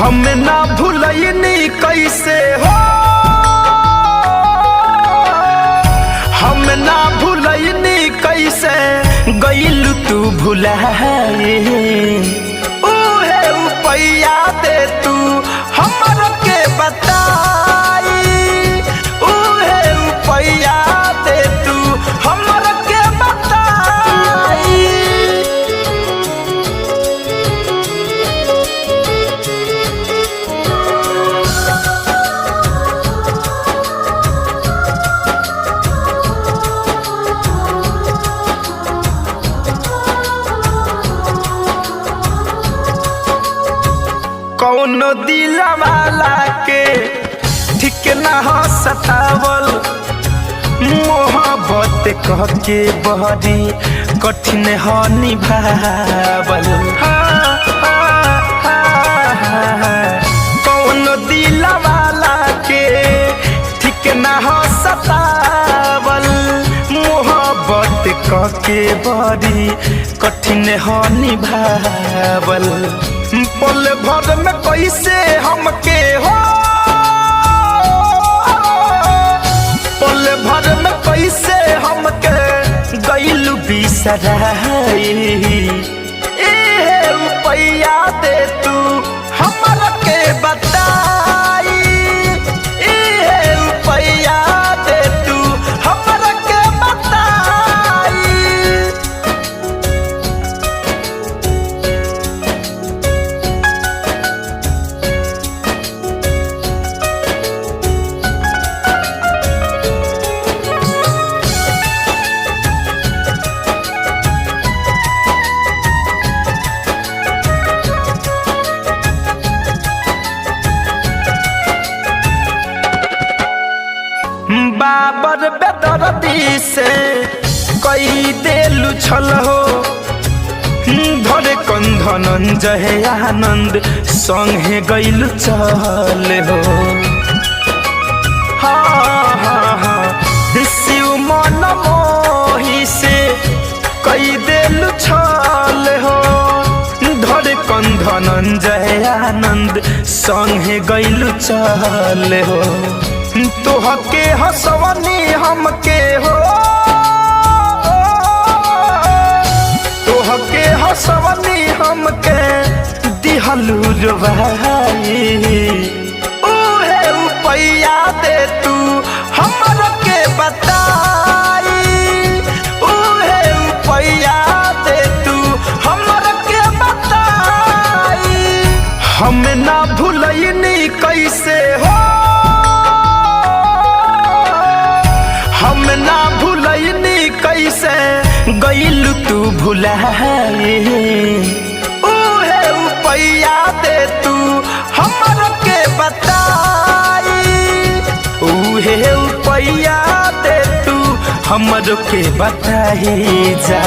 हम ना भूलनी कैसे हो, हम ना भूलनी कैसे गइल तू भुलाए। उहे उपैया दे तू हमर के बताई, उहे उपैया दे तू हमर के बताई। कौनो दिलवाला के ठीक ना हो सतावल, मोहब्बत कह के बहरी कठिन हो निभावल। कौनो दिलवाला के ठीक ना हो सतावल, मोहब्बत कह के बहरी कठिन हो निभावल। पल भर में कैसे हमके हो, पल भर में कैसे हमके गइलू बिसराई। एहे उपैया दे तू हमर के बताई, एहे उपैया दे तू हमर के बताई। बाबर बेदर्दी से कई देलू छल हो, धरे कंधन जहे आनंद संगे गइलू चल हो। हाँ हाँ हाँ शिव मन मोही से कई देलू छल हो, धरे कंधन जहे आनंद संगे गइलू चल हो। तोहके हंसवनी हमके हो, तोहके हंसवनी हमके दिहलू रुबाई। उहे उपैया दे तू हमर के बताई, उहे उपैया दे तू हमर के बताई। हम ना भूलनी कैसे हो, हम ना भूलनी कैसे गइलू तू भुलाए। उहे उपैया दे तू हमर के बताई, उहे उपैया दे तू हमर के बताई जा।